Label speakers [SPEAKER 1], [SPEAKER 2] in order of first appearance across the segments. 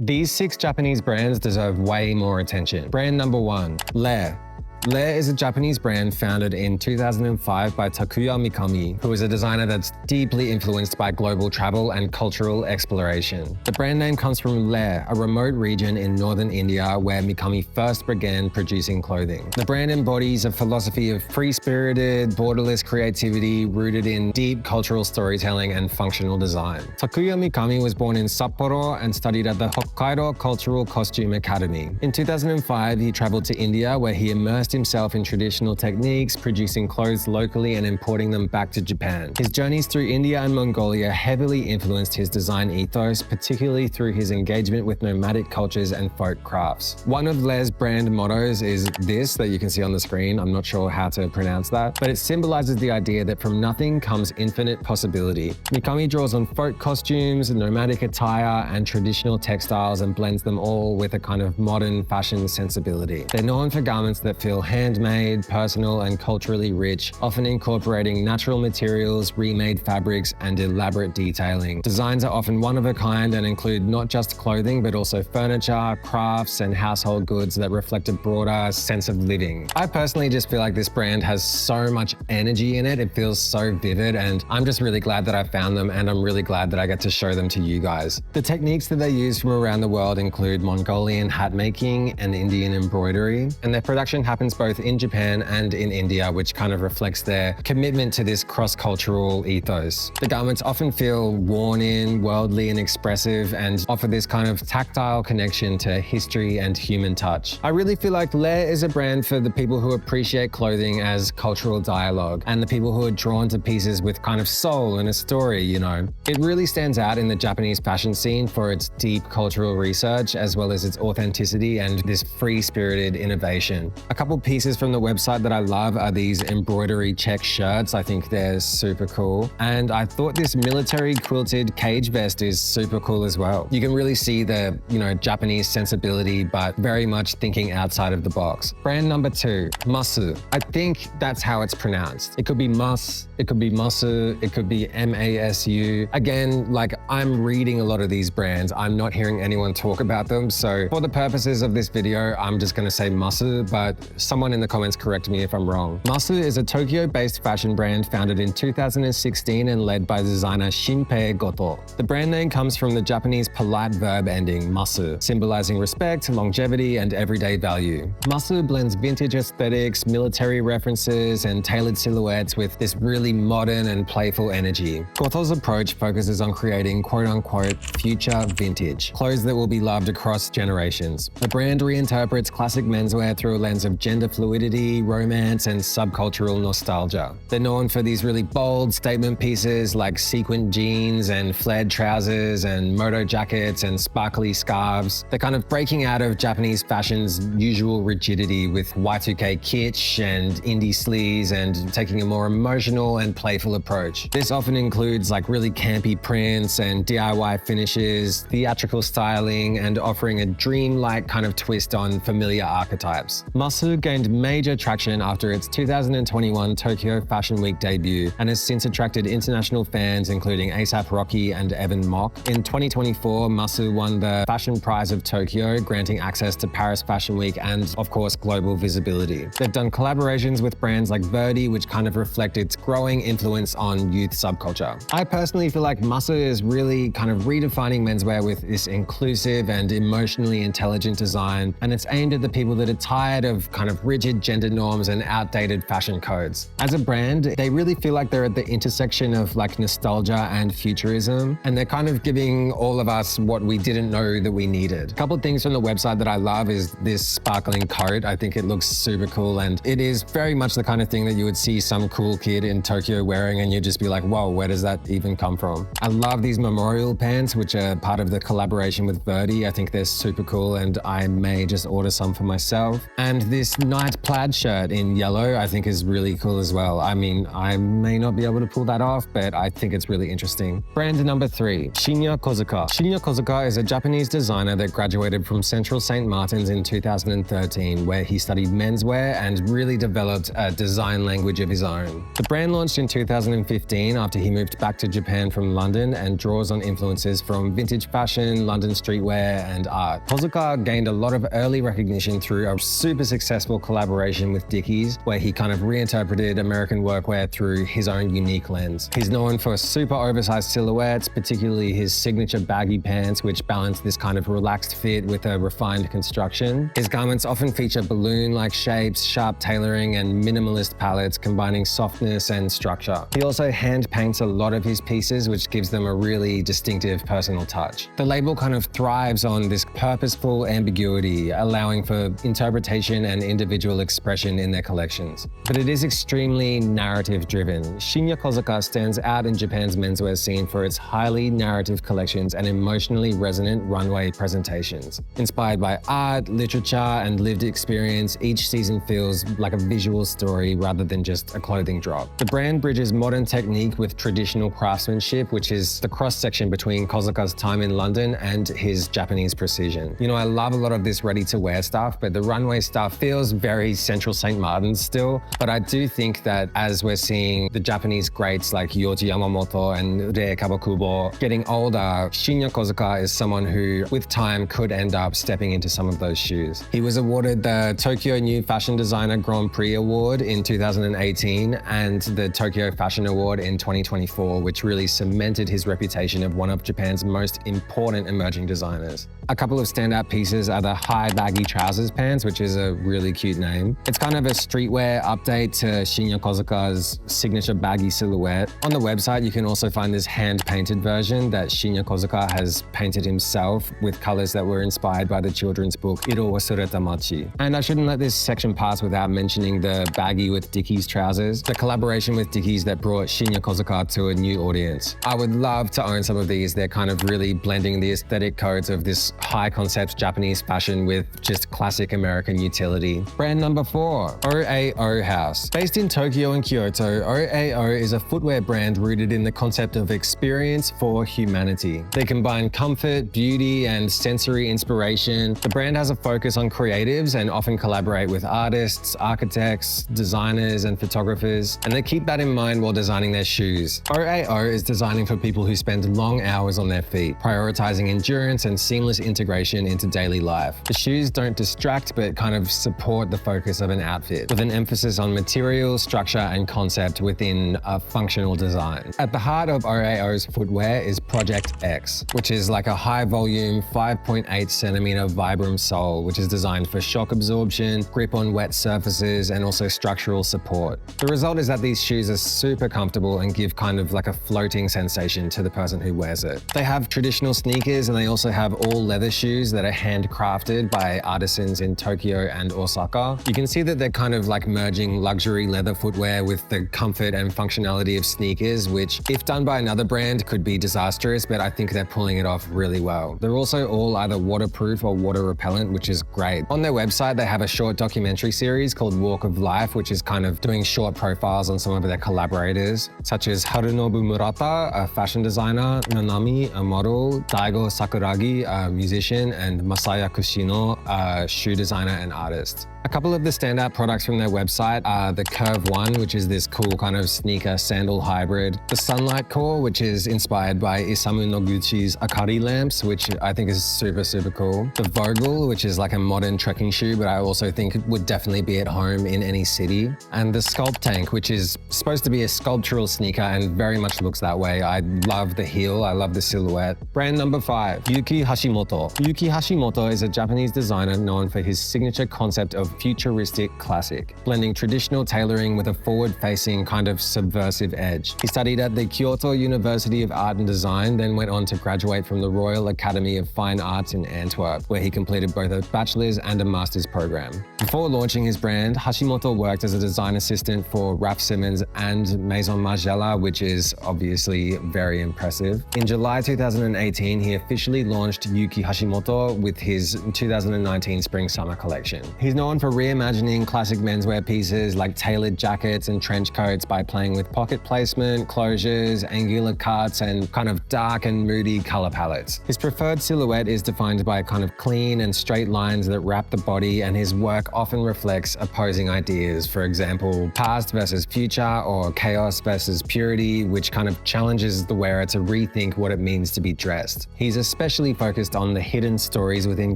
[SPEAKER 1] These 6 Japanese brands deserve way more attention. Brand number 1, Lair. Lair is a Japanese brand founded in 2005 by Takuya Mikami, who is a designer that's deeply influenced by global travel and cultural exploration. The brand name comes from Lair, a remote region in northern India where Mikami first began producing clothing. The brand embodies a philosophy of free-spirited, borderless creativity rooted in deep cultural storytelling and functional design. Takuya Mikami was born in Sapporo and studied at the Hokkaido Cultural Costume Academy. In 2005, he traveled to India where he immersed himself in traditional techniques, producing clothes locally and importing them back to Japan. His journeys through India and Mongolia heavily influenced his design ethos, particularly through his engagement with nomadic cultures and folk crafts. One of Lair's brand mottos is this that you can see on the screen. I'm not sure how to pronounce that, but it symbolizes the idea that from nothing comes infinite possibility. Mikami draws on folk costumes, nomadic attire, and traditional textiles and blends them all with a kind of modern fashion sensibility. They're known for garments that feel handmade, personal, and culturally rich, often incorporating natural materials, remade fabrics, and elaborate detailing. Designs are often one of a kind and include not just clothing, but also furniture, crafts, and household goods that reflect a broader sense of living. I personally just feel like this brand has so much energy in it. It feels so vivid, and I'm just really glad that I found them, and I'm really glad that I get to show them to you guys. The techniques that they use from around the world include Mongolian hat making and Indian embroidery, and their production happens both in Japan and in India, which kind of reflects their commitment to this cross-cultural ethos. The garments often feel worn in, worldly, and expressive, and offer this kind of tactile connection to history and human touch. I really feel like Lair is a brand for the people who appreciate clothing as cultural dialogue, and the people who are drawn to pieces with kind of soul and a story, you know. It really stands out in the Japanese fashion scene for its deep cultural research, as well as its authenticity and this free-spirited innovation. A couple pieces from the website that I love are these embroidery check shirts. I think they're super cool. And I thought this military quilted cage vest is super cool as well. You can really see the, Japanese sensibility, but very much thinking outside of the box. Brand number 2, MASU. I think that's how it's pronounced. It could be Mas, it could be MASU, it could be MASU. Again, like I'm reading a lot of these brands. I'm not hearing anyone talk about them. So for the purposes of this video, I'm just gonna say MASU, but someone in the comments correct me if I'm wrong. MASU is a Tokyo-based fashion brand founded in 2016 and led by designer Shinpei Goto. The brand name comes from the Japanese polite verb ending masu, symbolizing respect, longevity, and everyday value. MASU blends vintage aesthetics, military references, and tailored silhouettes with this really modern and playful energy. Goto's approach focuses on creating quote-unquote future vintage, clothes that will be loved across generations. The brand reinterprets classic menswear through a lens of gender fluidity, romance, and subcultural nostalgia. They're known for these really bold statement pieces like sequined jeans and flared trousers and moto jackets and sparkly scarves. They're kind of breaking out of Japanese fashion's usual rigidity with Y2K kitsch and indie sleaze and taking a more emotional and playful approach. This often includes like really campy prints and DIY finishes, theatrical styling, and offering a dreamlike kind of twist on familiar archetypes. MASU gained major traction after its 2021 Tokyo Fashion Week debut and has since attracted international fans including A$AP Rocky and Evan Mock. In 2024, MASU won the Fashion Prize of Tokyo, granting access to Paris Fashion Week and, of course, global visibility. They've done collaborations with brands like Verdi, which kind of reflect its growing influence on youth subculture. I personally feel like MASU is really kind of redefining menswear with this inclusive and emotionally intelligent design, and it's aimed at the people that are tired of kind of rigid gender norms and outdated fashion codes. As a brand, they really feel like they're at the intersection of like nostalgia and futurism, and they're kind of giving all of us what we didn't know that we needed. A couple of things from the website that I love is this sparkling coat. I think it looks super cool, and it is very much the kind of thing that you would see some cool kid in Tokyo wearing and you'd just be like, whoa, where does that even come from? I love these memorial pants, which are part of the collaboration with Verdi. I think they're super cool and I may just order some for myself. And this night plaid shirt in yellow I think is really cool as well. I mean, I may not be able to pull that off, but I think it's really interesting. Brand number 3, SHINYAKOZUKA. SHINYAKOZUKA is a Japanese designer that graduated from Central St. Martin's in 2013, where he studied menswear and really developed a design language of his own. The brand launched in 2015 after he moved back to Japan from London and draws on influences from vintage fashion, London streetwear, and art. Kozuka gained a lot of early recognition through a super successful collaboration with Dickies, where he kind of reinterpreted American workwear through his own unique lens. He's known for super oversized silhouettes, particularly his signature baggy pants, which balance this kind of relaxed fit with a refined construction. His garments often feature balloon-like shapes, sharp tailoring, and minimalist palettes combining softness and structure. He also hand paints a lot of his pieces, which gives them a really distinctive personal touch. The label kind of thrives on this purposeful ambiguity, allowing for interpretation and individual expression in their collections. But it is extremely narrative-driven. SHINYAKOZUKA stands out in Japan's menswear scene for its highly narrative collections and emotionally resonant runway presentations. Inspired by art, literature, and lived experience, each season feels like a visual story rather than just a clothing drop. The brand bridges modern technique with traditional craftsmanship, which is the cross-section between Kozuka's time in London and his Japanese precision. You know, I love a lot of this ready-to-wear stuff, but the runway stuff feels very Central St. Martin's still. But I do think that as we're seeing the Japanese greats like Yohji Yamamoto and Rei Kawakubo getting older, SHINYAKOZUKA is someone who, with time, could end up stepping into some of those shoes. He was awarded the Tokyo New Fashion Designer Grand Prix Award in 2018 and the Tokyo Fashion Award in 2024, which really cemented his reputation of one of Japan's most important emerging designers. A couple of standout pieces are the high baggy trousers pants, which is a really cute name. It's kind of a streetwear update to SHINYAKOZUKA's signature baggy silhouette. On the website, you can also find this hand-painted version that SHINYAKOZUKA has painted himself with colors that were inspired by the children's book Iro Wasureta Machi. And I shouldn't let this section pass without mentioning the baggy with Dickies trousers, the collaboration with Dickies that brought SHINYAKOZUKA to a new audience. I would love to own some of these. They're kind of really blending the aesthetic codes of this high concept Japanese fashion with just classic American utility. Brand number 4, OAO HAUS. Based in Tokyo and Kyoto, OAO is a footwear brand rooted in the concept of experience for humanity. They combine comfort, beauty, and sensory inspiration. The brand has a focus on creatives and often collaborate with artists, architects, designers, and photographers, and they keep that in mind while designing their shoes. OAO is designing for people who spend long hours on their feet, prioritizing endurance and seamless integration into daily life. The shoes don't distract, but kind of support the focus of an outfit, with an emphasis on material, structure, and concept within a functional design. At the heart of OAO's footwear is Project X, which is like a high-volume 5.8 centimeter Vibram sole, which is designed for shock absorption, grip on wet surfaces, and also structural support. The result is that these shoes are super comfortable and give kind of like a floating sensation to the person who wears it. They have traditional sneakers, and they also have all leather shoes that are handcrafted by artisans in Tokyo and Osaka. You can see that they're kind of like merging luxury leather footwear with the comfort and functionality of sneakers, which if done by another brand could be disastrous, but I think they're pulling it off really well. They're also all either waterproof or water repellent, which is great. On their website, they have a short documentary series called Walk of Life, which is kind of doing short profiles on some of their collaborators, such as Harunobu Murata, a fashion designer, Nanami, a model, Daigo Sakuragi, a musician, and Masaya Kushino, a shoe designer and artist. A couple of the standout products from their website are the Curve 1, which is this cool kind of sneaker sandal hybrid, the Sunlight Core, which is inspired by Isamu Noguchi's Akari lamps, which I think is super, super cool, the Vogel, which is like a modern trekking shoe, but I also think it would definitely be at home in any city, and the Sculpt Tank, which is supposed to be a sculptural sneaker and very much looks that way. I love the heel, I love the silhouette. Brand number 5, Yuki Hashimoto. Yuki Hashimoto is a Japanese designer known for his signature concept of futuristic classic, blending traditional tailoring with a forward-facing kind of subversive edge. He studied at the Kyoto University of Art and Design, then went on to graduate from the Royal Academy of Fine Arts in Antwerp, where he completed both a bachelor's and a master's program. Before launching his brand, Hashimoto worked as a design assistant for Raf Simons and Maison Margiela, which is obviously very impressive. In July 2018, he officially launched Yuki Hashimoto with his 2019 spring-summer collection. He's known known for reimagining classic menswear pieces like tailored jackets and trench coats by playing with pocket placement, closures, angular cuts, and kind of dark and moody color palettes. His preferred silhouette is defined by kind of clean and straight lines that wrap the body, and his work often reflects opposing ideas. For example, past versus future, or chaos versus purity, which kind of challenges the wearer to rethink what it means to be dressed. He's especially focused on the hidden stories within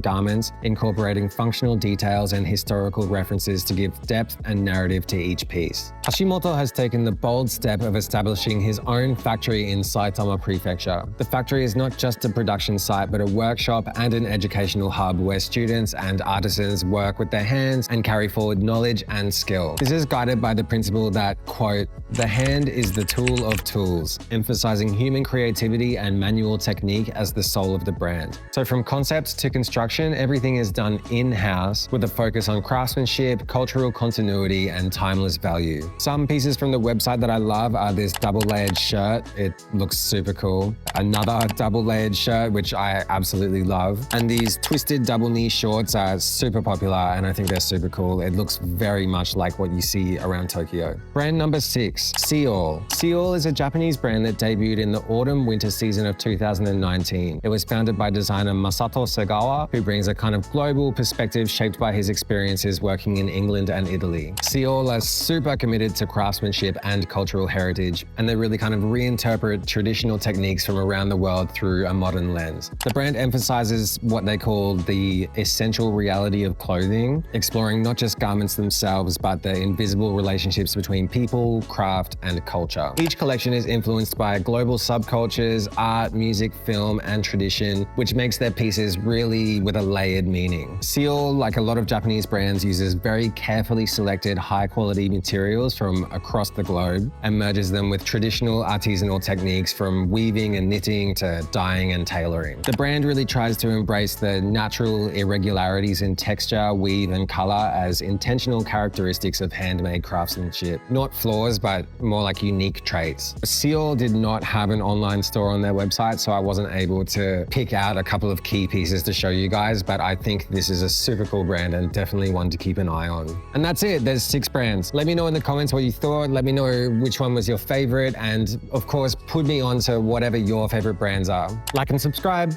[SPEAKER 1] garments, incorporating functional details and historical references to give depth and narrative to each piece. Hashimoto has taken the bold step of establishing his own factory in Saitama Prefecture. The factory is not just a production site, but a workshop and an educational hub where students and artisans work with their hands and carry forward knowledge and skill. This is guided by the principle that, quote, "The hand is the tool of tools," emphasizing human creativity and manual technique as the soul of the brand. So from concept to construction, everything is done in-house with a focus on craftsmanship, cultural continuity, and timeless value. Some pieces from the website that I love are this double-layered shirt. It looks super cool. Another double-layered shirt, which I absolutely love. And these twisted double knee shorts are super popular, and I think they're super cool. It looks very much like what you see around Tokyo. Brand number 6, SEEALL. SEEALL is a Japanese brand that debuted in the autumn-winter season of 2019. It was founded by designer Masato Segawa, who brings a kind of global perspective shaped by his experiences working in England and Italy. SEEALL are super committed to craftsmanship and cultural heritage, and they really kind of reinterpret traditional techniques from around the world through a modern lens. The brand emphasizes what they call the essential reality of clothing, exploring not just garments themselves, but the invisible relationships between people, craft, and culture. Each collection is influenced by global subcultures, art, music, film, and tradition, which makes their pieces really with a layered meaning. SEEALL, like a lot of Japanese brands, uses very carefully selected high-quality materials from across the globe and merges them with traditional artisanal techniques from weaving and knitting to dyeing and tailoring. The brand really tries to embrace the natural irregularities in texture, weave, and color as intentional characteristics of handmade craftsmanship. Not flaws, but more like unique traits. SEEALL did not have an online store on their website, so I wasn't able to pick out a couple of key pieces to show you guys, but I think this is a super cool brand and definitely one to keep an eye on. And that's it. There's 6 brands. Let me know in the comments what you thought. Let me know which one was your favorite, and of course, put me on to whatever your favorite brands are. Like and subscribe.